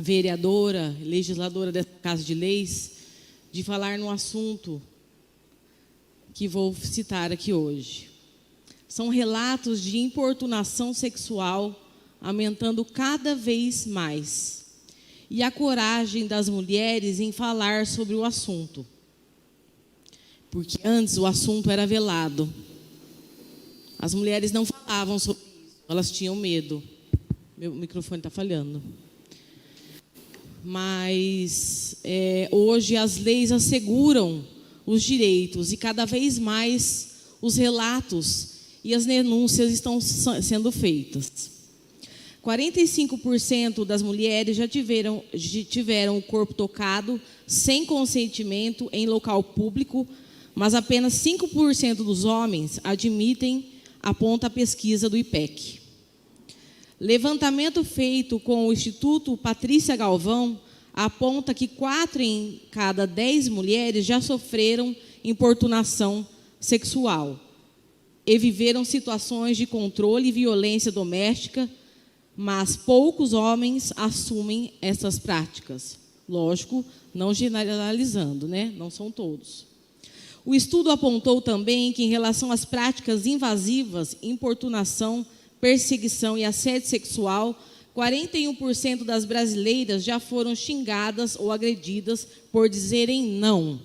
vereadora, legisladora dessa Casa de Leis, de falar no assunto que vou citar aqui hoje. São relatos de importunação sexual aumentando cada vez mais. E a coragem das mulheres em falar sobre o assunto. Porque antes o assunto era velado. As mulheres não falavam sobre isso, elas tinham medo. Meu microfone está falhando. Mas hoje as leis asseguram os direitos e cada vez mais os relatos e as denúncias estão sendo feitas. 45% das mulheres já tiveram o corpo tocado sem consentimento em local público, mas apenas 5% dos homens admitem, aponta a pesquisa do IPEC. Levantamento feito com o Instituto Patrícia Galvão aponta que 4 em cada 10 mulheres já sofreram importunação sexual e viveram situações de controle e violência doméstica, mas poucos homens assumem essas práticas. Lógico, não generalizando, né? Não são todos. O estudo apontou também que, em relação às práticas invasivas, importunação, perseguição e assédio sexual, 41% das brasileiras já foram xingadas ou agredidas por dizerem não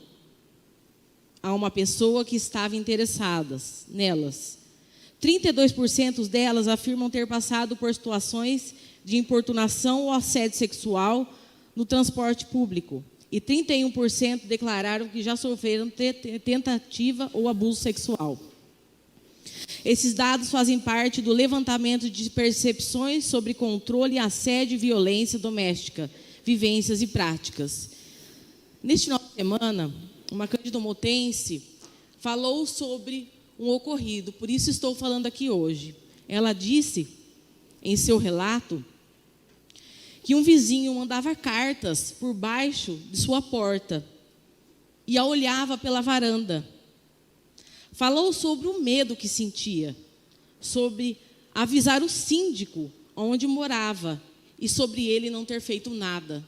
a uma pessoa que estava interessada nelas. 32% delas afirmam ter passado por situações de importunação ou assédio sexual no transporte público. E 31% declararam que já sofreram tentativa ou abuso sexual. Esses dados fazem parte do levantamento de percepções sobre controle, assédio e violência doméstica, vivências e práticas. Neste final de semana, uma cândido-motense falou sobre um ocorrido, por isso estou falando aqui hoje. Ela disse, em seu relato, que um vizinho mandava cartas por baixo de sua porta e a olhava pela varanda. Falou sobre o medo que sentia, sobre avisar o síndico onde morava e sobre ele não ter feito nada.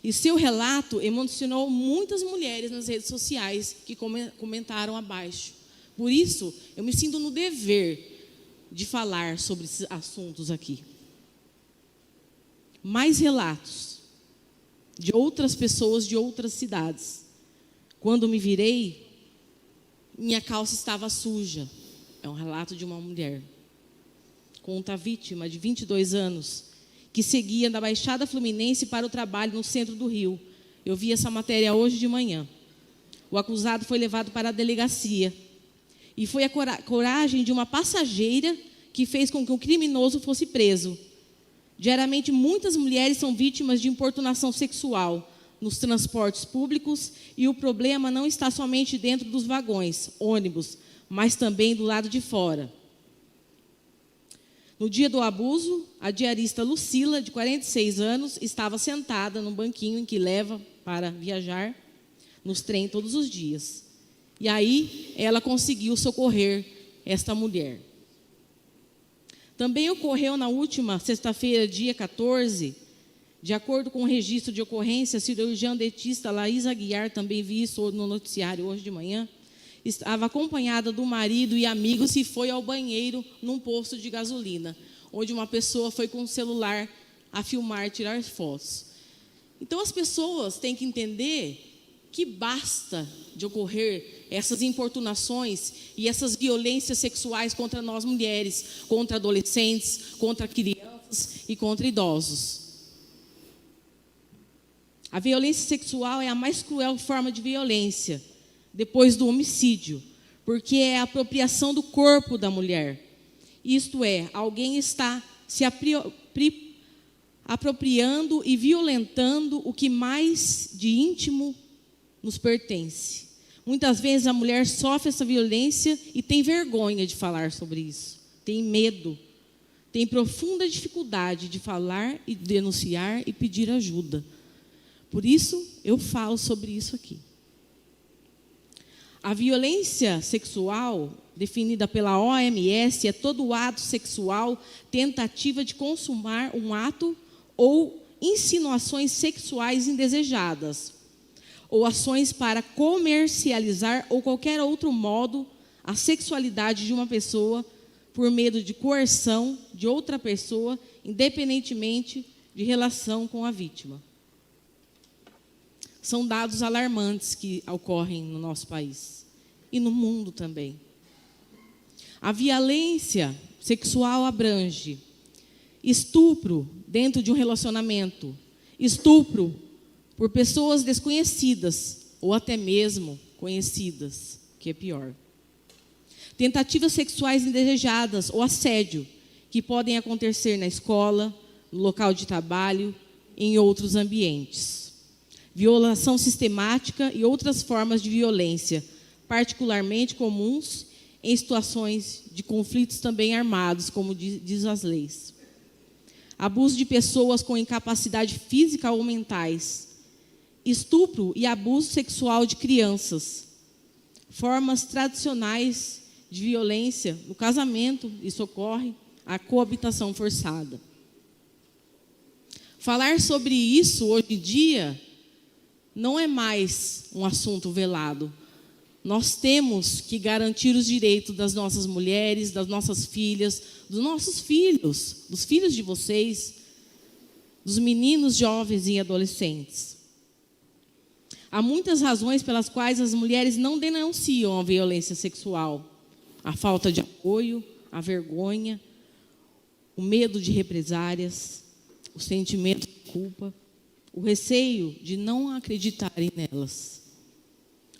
E seu relato emocionou muitas mulheres nas redes sociais que comentaram abaixo. Por isso, eu me sinto no dever de falar sobre esses assuntos aqui. Mais relatos de outras pessoas de outras cidades. Quando me virei, minha calça estava suja. É um relato de uma mulher. Conta a vítima de 22 anos, que seguia da Baixada Fluminense para o trabalho no centro do Rio. Eu vi essa matéria hoje de manhã. O acusado foi levado para a delegacia. E foi a coragem de uma passageira que fez com que o criminoso fosse preso. Diariamente, muitas mulheres são vítimas de importunação sexual nos transportes públicos e o problema não está somente dentro dos vagões, ônibus, mas também do lado de fora. No dia do abuso, a diarista Lucila, de 46 anos, estava sentada num banquinho em que leva para viajar nos trens todos os dias. E aí, ela conseguiu socorrer esta mulher. Também ocorreu na última sexta-feira, dia 14, de acordo com o registro de ocorrência, a cirurgiã dentista Laís Aguiar, também vi isso no noticiário hoje de manhã, estava acompanhada do marido e amigos e foi ao banheiro num posto de gasolina, onde uma pessoa foi com o celular a filmar, tirar fotos. Então as pessoas têm que entender que basta de ocorrer essas importunações e essas violências sexuais contra nós mulheres, contra adolescentes, contra crianças e contra idosos. A violência sexual é a mais cruel forma de violência, depois do homicídio, porque é a apropriação do corpo da mulher. Isto é, alguém está se apropriando e violentando o que mais de íntimo nos pertence. Muitas vezes a mulher sofre essa violência e tem vergonha de falar sobre isso, tem medo, tem profunda dificuldade de falar e denunciar e pedir ajuda. Por isso, eu falo sobre isso aqui. A violência sexual, definida pela OMS, é todo ato sexual, tentativa de consumar um ato ou insinuações sexuais indesejadas, ou ações para comercializar ou qualquer outro modo a sexualidade de uma pessoa por medo de coerção de outra pessoa, independentemente de relação com a vítima. São dados alarmantes que ocorrem no nosso país e no mundo também. A violência sexual abrange estupro dentro de um relacionamento, estupro por pessoas desconhecidas ou até mesmo conhecidas, que é pior. Tentativas sexuais indesejadas ou assédio, que podem acontecer na escola, no local de trabalho, em outros ambientes. Violação sistemática e outras formas de violência, particularmente comuns em situações de conflitos também armados, como diz as leis. Abuso de pessoas com incapacidade física ou mentais. Estupro e abuso sexual de crianças. Formas tradicionais de violência no casamento, isso ocorre, a coabitação forçada. Falar sobre isso hoje em dia não é mais um assunto velado. Nós temos que garantir os direitos das nossas mulheres, das nossas filhas, dos nossos filhos, dos filhos de vocês, dos meninos, jovens e adolescentes. Há muitas razões pelas quais as mulheres não denunciam a violência sexual. A falta de apoio, a vergonha, o medo de represárias, o sentimento de culpa, o receio de não acreditarem nelas,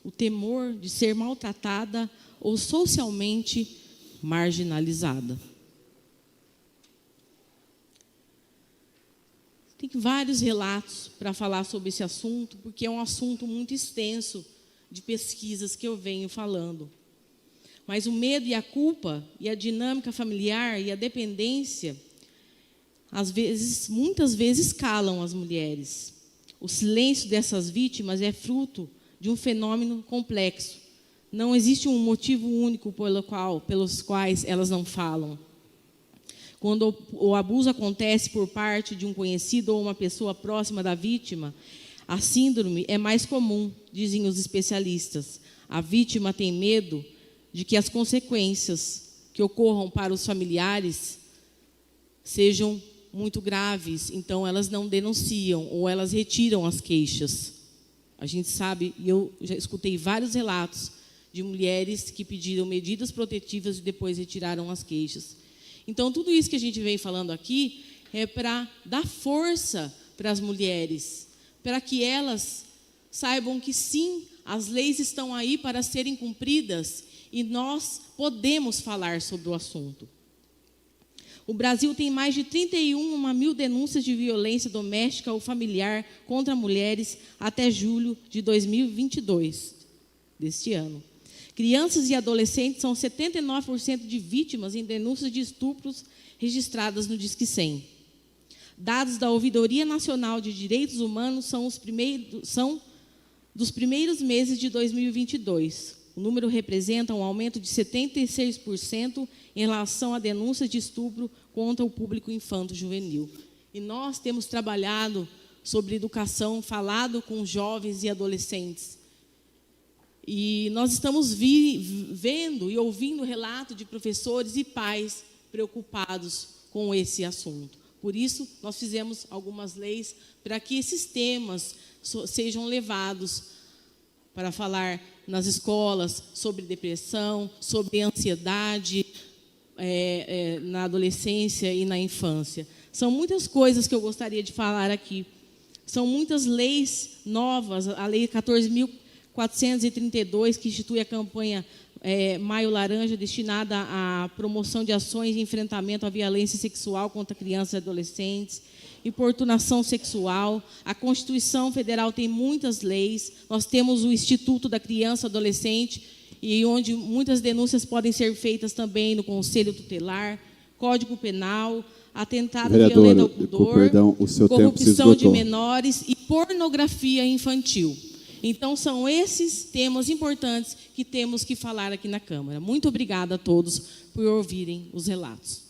o temor de ser maltratada ou socialmente marginalizada. Tem vários relatos para falar sobre esse assunto, porque é um assunto muito extenso de pesquisas que eu venho falando. Mas o medo e a culpa, e a dinâmica familiar e a dependência, muitas vezes calam as mulheres. O silêncio dessas vítimas é fruto de um fenômeno complexo. Não existe um motivo único pelos quais elas não falam. Quando o abuso acontece por parte de um conhecido ou uma pessoa próxima da vítima, a síndrome é mais comum, dizem os especialistas. A vítima tem medo de que as consequências que ocorram para os familiares sejam muito graves, então elas não denunciam ou elas retiram as queixas. A gente sabe, e eu já escutei vários relatos de mulheres que pediram medidas protetivas e depois retiraram as queixas. Então, tudo isso que a gente vem falando aqui é para dar força para as mulheres, para que elas saibam que sim, as leis estão aí para serem cumpridas e nós podemos falar sobre o assunto. O Brasil tem mais de 31 mil denúncias de violência doméstica ou familiar contra mulheres até julho de 2022, deste ano. Crianças e adolescentes são 79% de vítimas em denúncias de estupros registradas no Disque 100. Dados da Ouvidoria Nacional de Direitos Humanos são dos primeiros meses de 2022. O número representa um aumento de 76% em relação à denúncia de estupro contra o público infanto-juvenil. E nós temos trabalhado sobre educação, falado com jovens e adolescentes. E nós estamos vendo e ouvindo relatos de professores e pais preocupados com esse assunto. Por isso, nós fizemos algumas leis para que esses temas sejam levados para falar nas escolas sobre depressão, sobre ansiedade na adolescência e na infância. São muitas coisas que eu gostaria de falar aqui. São muitas leis novas, a Lei 14.432, que institui a campanha Maio Laranja, destinada à promoção de ações de enfrentamento à violência sexual contra crianças e adolescentes, importunação sexual. A Constituição Federal tem muitas leis. Nós temos o Instituto da Criança e Adolescente, e onde muitas denúncias podem ser feitas também no Conselho Tutelar, Código Penal, atentado violento ao pudor, corrupção de menores e pornografia infantil. Então, são esses temas importantes que temos que falar aqui na Câmara. Muito obrigada a todos por ouvirem os relatos.